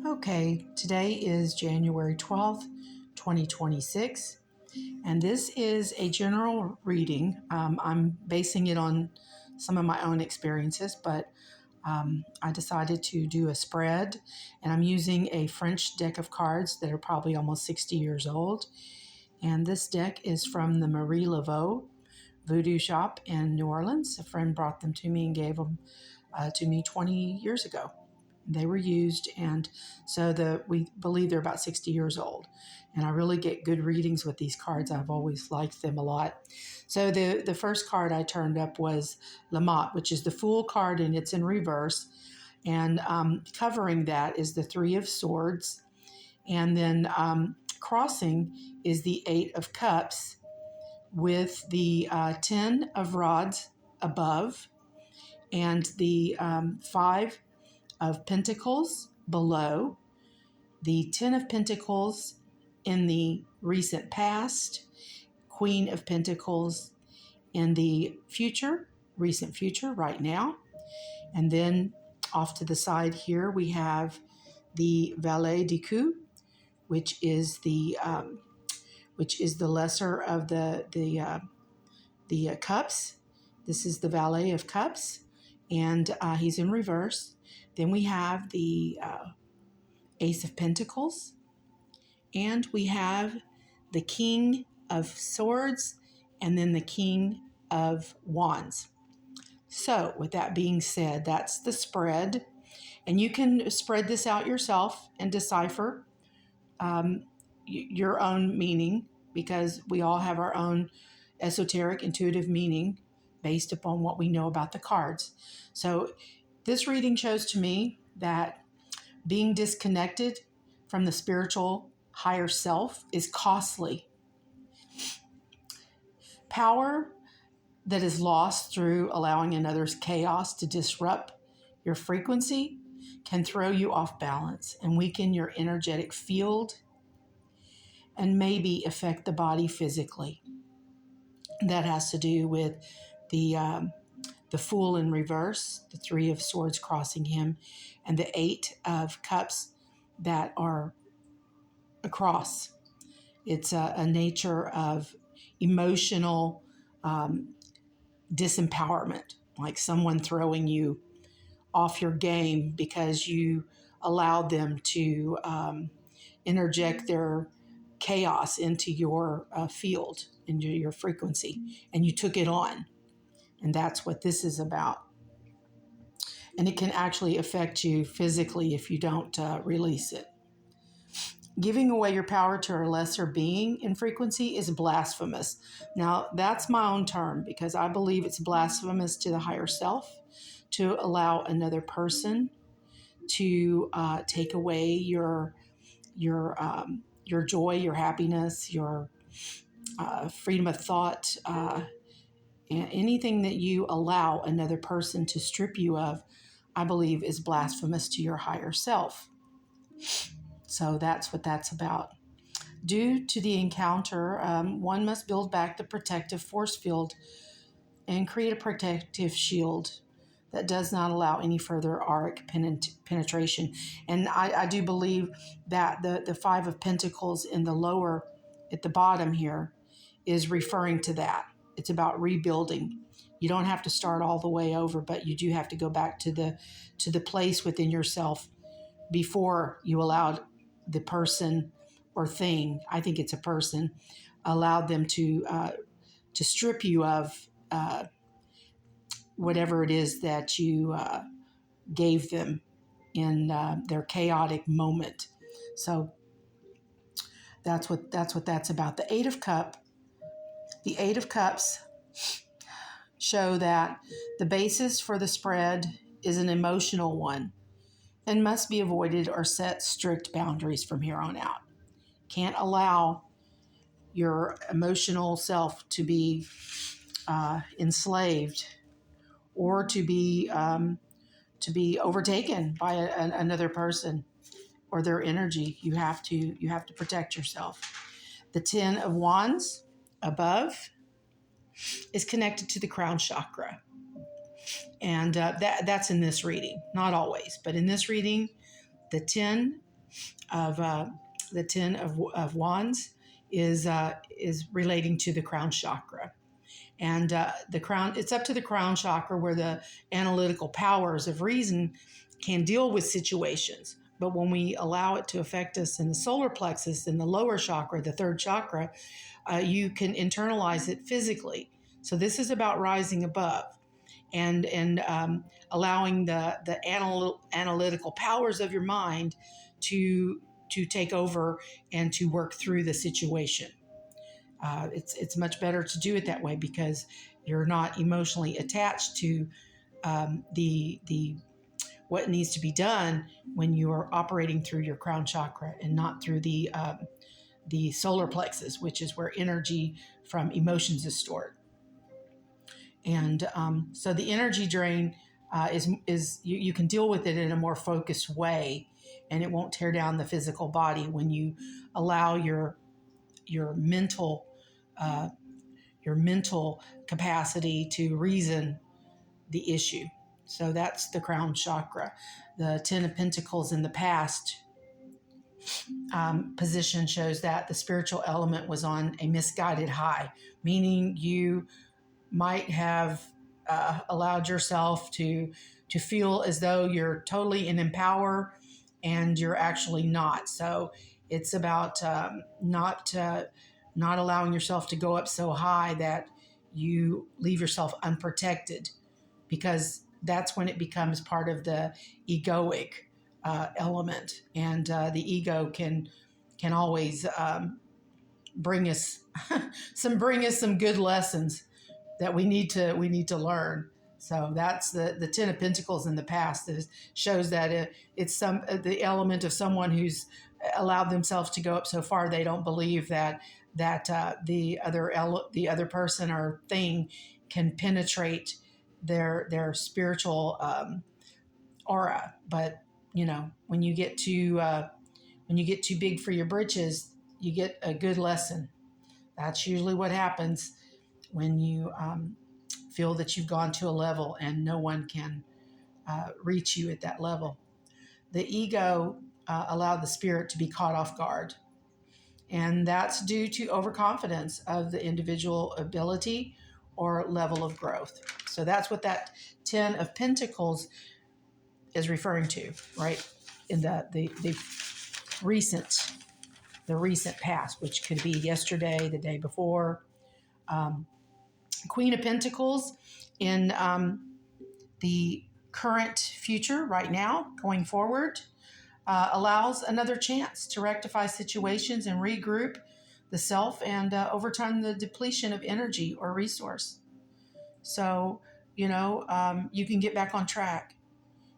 Okay, today is January 12th, 2026, and this is a general reading. I'm basing it on some of my own experiences, but I decided to do a spread, and I'm using a French deck of cards that are probably almost 60 years old. And this deck is from the Marie Laveau Voodoo Shop in New Orleans. A friend brought them to me and gave them to me 20 years ago. They were used, and so we believe they're about 60 years old. And I really get good readings with these cards. I've always liked them a lot. So the first card I turned up was Lamont, which is the Fool card, and it's in reverse. And covering that is the Three of Swords, and then crossing is the Eight of Cups with the Ten of Rods above, and the Five of Pentacles below, the Ten of Pentacles in the recent past, Queen of Pentacles in the future, recent future, right now. And then off to the side here, we have the Valet de Coupe, which is the lesser of the cups. This is the Valet of Cups, and he's in reverse. Then we have the Ace of Pentacles, and we have the King of Swords, and then the King of Wands. So, with that being said, that's the spread, and you can spread this out yourself and decipher your own meaning, because we all have our own esoteric intuitive meaning based upon what we know about the cards. So, this reading shows to me that being disconnected from the spiritual higher self is costly. Power that is lost through allowing another's chaos to disrupt your frequency can throw you off balance and weaken your energetic field and maybe affect the body physically. That has to do with the Fool in reverse, the Three of Swords crossing him, and the Eight of Cups that are across. It's a nature of emotional disempowerment, like someone throwing you off your game because you allowed them to interject their chaos into your field, into your frequency, and you took it on. And that's what this is about. And it can actually affect you physically if you don't release it. Giving away your power to a lesser being in frequency is blasphemous. Now, that's my own term, because I believe it's blasphemous to the higher self to allow another person to take away your joy, your happiness, your freedom of thought, and anything that you allow another person to strip you of, I believe is blasphemous to your higher self. So that's what that's about. Due to the encounter, one must build back the protective force field and create a protective shield that does not allow any further auric penetration. And I do believe that the Five of Pentacles in the lower, at the bottom here, is referring to that. It's about rebuilding. You don't have to start all the way over, but you do have to go back to the place within yourself before you allowed the person or thing, I think it's a person, allowed them to strip you of whatever it is that you gave them in their chaotic moment. So that's what that's about. The Eight of Cups show that the basis for the spread is an emotional one and must be avoided or set strict boundaries from here on out. Can't allow your emotional self to be enslaved or to be overtaken by another person or their energy. You have to protect yourself. The Ten of Wands above is connected to the crown chakra, and that's in this reading. Not always, but in this reading, the Ten of the Ten of Wands is relating to the crown chakra. And the crown, it's up to the crown chakra where the analytical powers of reason can deal with situations. But when we allow it to affect us in the solar plexus, in the lower chakra, the third chakra, you can internalize it physically. So this is about rising above and allowing the analytical powers of your mind to take over and to work through the situation. It's much better to do it that way because you're not emotionally attached to the what needs to be done when you are operating through your crown chakra and not through the solar plexus, which is where energy from emotions is stored. And so the energy drain is you can deal with it in a more focused way, and it won't tear down the physical body when you allow your mental capacity to reason the issue. So that's the crown chakra. The Ten of Pentacles in the past position shows that the spiritual element was on a misguided high, meaning you might have allowed yourself to feel as though you're totally in empower, and you're actually not. So it's about not allowing yourself to go up so high that you leave yourself unprotected, because that's when it becomes part of the egoic element, and the ego can always bring us some good lessons that we need to learn. So that's the Ten of Pentacles in the past. That shows that it's the element of someone who's allowed themselves to go up so far they don't believe that the other person or thing can penetrate their spiritual aura. But when you get too big for your britches, you get a good lesson. That's usually what happens when you feel that you've gone to a level and no one can reach you at that level. The ego allowed the spirit to be caught off guard. And that's due to overconfidence of the individual ability or level of growth. So that's what that Ten of Pentacles is referring to, right? In the recent past, which could be yesterday, the day before. Queen of Pentacles in the current future right now, going forward, allows another chance to rectify situations and regroup the self and overcome the depletion of energy or resource. So, you can get back on track.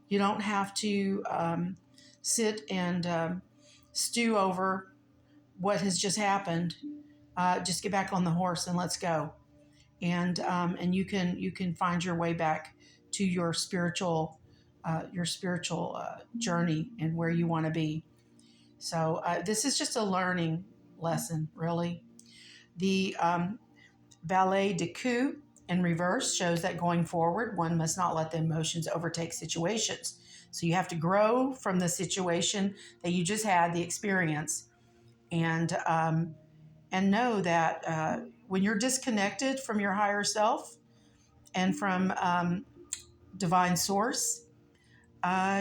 You don't have to sit and stew over what has just happened. Just get back on the horse and let's go. And you can find your way back to your spiritual journey and where you want to be. So this is just a learning lesson, really. The Valet de Coup in reverse shows that going forward, one must not let the emotions overtake situations. So you have to grow from the situation that you just had, the experience, and know that when you're disconnected from your higher self and from divine source,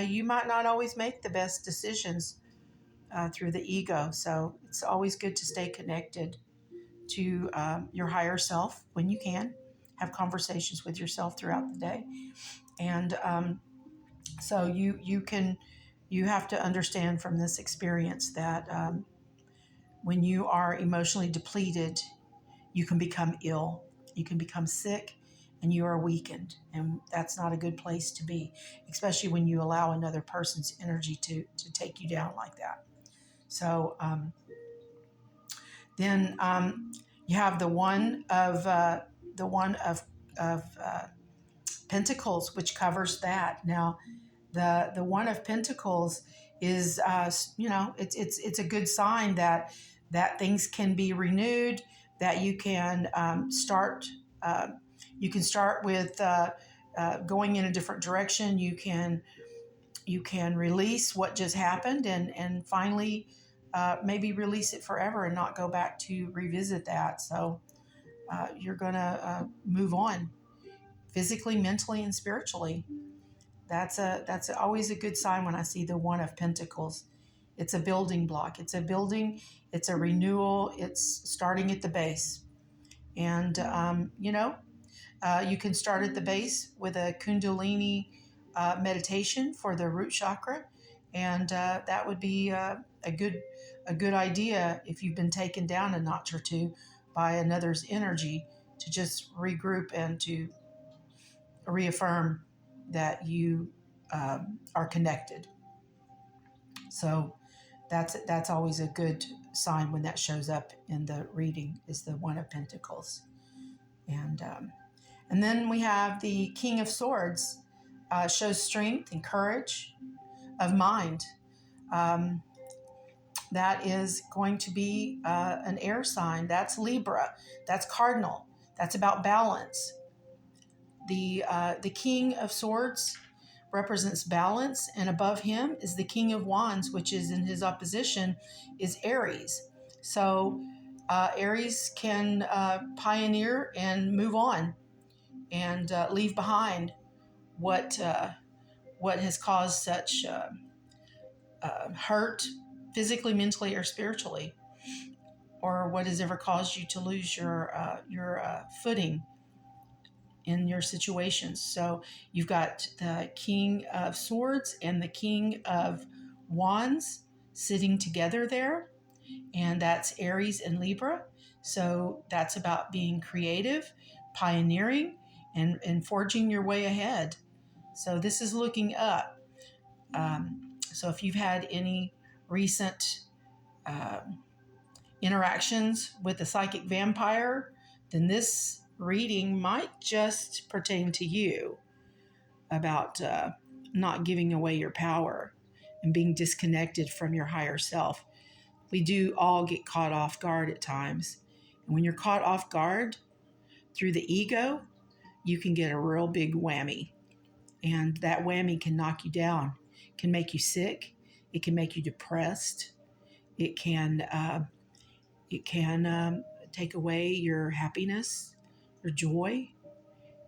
you might not always make the best decisions through the ego. So it's always good to stay connected to your higher self when you can. Have conversations with yourself throughout the day. And so you have to understand from this experience that when you are emotionally depleted, you can become ill, you can become sick, and you are weakened. And that's not a good place to be, especially when you allow another person's energy to take you down like that. So then you have the one of Pentacles, which covers that. Now, the one of Pentacles is it's a good sign that things can be renewed, that you can start with going in a different direction. You can you can release what just happened and finally maybe release it forever and not go back to revisit that. So you're going to move on physically, mentally, and spiritually. That's always a good sign when I see the One of Pentacles. It's a building block. It's a building. It's a renewal. It's starting at the base. And, you can start at the base with a Kundalini meditation for the root chakra. And that would be a good idea if you've been taken down a notch or two by another's energy, to just regroup and to reaffirm that you are connected. So that's always a good sign when that shows up in the reading, is the One of Pentacles. And then we have the King of Swords, shows strength and courage of mind. That is going to be an air sign. That's Libra. That's cardinal. That's about balance. The King of Swords represents balance, and above him is the King of Wands, which is in his opposition, is Aries. So Aries can pioneer and move on and leave behind what has caused such hurt, physically, mentally, or spiritually, or what has ever caused you to lose your footing in your situations. So you've got the King of Swords and the King of Wands sitting together there, and that's Aries and Libra. So that's about being creative, pioneering, and forging your way ahead. So this is looking up. So if you've had any recent interactions with the psychic vampire, then this reading might just pertain to you, about not giving away your power and being disconnected from your higher self. We do all get caught off guard at times. And when you're caught off guard through the ego, you can get a real big whammy. And that whammy can knock you down, can make you sick. It can make you depressed. It can take away your happiness, your joy,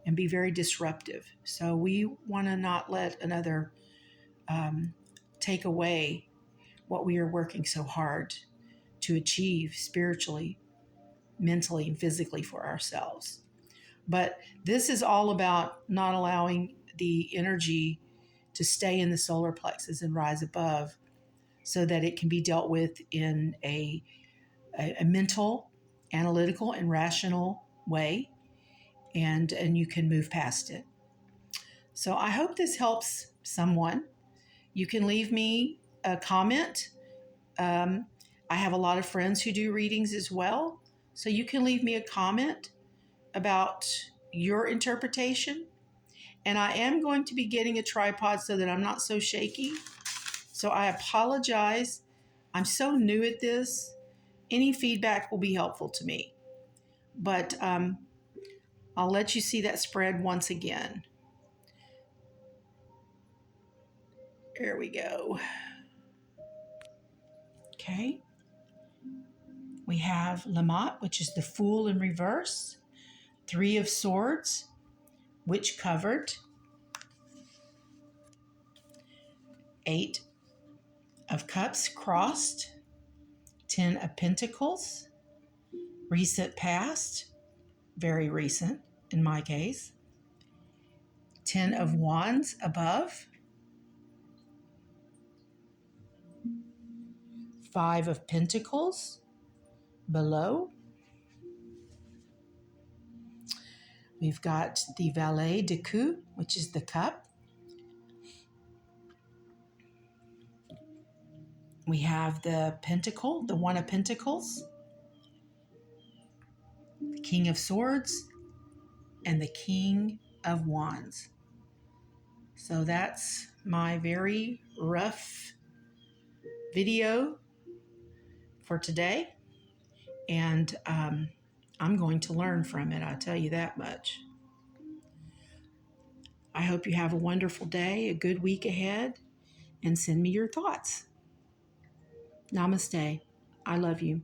and be very disruptive. So we want to not let another take away what we are working so hard to achieve spiritually, mentally, and physically for ourselves. But this is all about not allowing the energy to stay in the solar plexus and rise above, so that it can be dealt with in a mental, analytical, and rational way, and you can move past it. So I hope this helps someone. You can leave me a comment. I have a lot of friends who do readings as well, so you can leave me a comment about your interpretation. And I am going to be getting a tripod so that I'm not so shaky. So I apologize. I'm so new at this. Any feedback will be helpful to me. But I'll let you see that spread once again. There we go. Okay. We have Lamont, which is the Fool in reverse. 3 of Swords, Witch covered. 8 of Cups crossed. 10 of Pentacles, recent past, very recent in my case. 10 of Wands above. 5 of Pentacles below. We've got the Valet de Coupe, which is the cup. We have the Pentacle, the One of Pentacles, the King of Swords, and the King of Wands. So that's my very rough video for today. And I'm going to learn from it, I'll tell you that much. I hope you have a wonderful day, a good week ahead, and send me your thoughts. Namaste. I love you.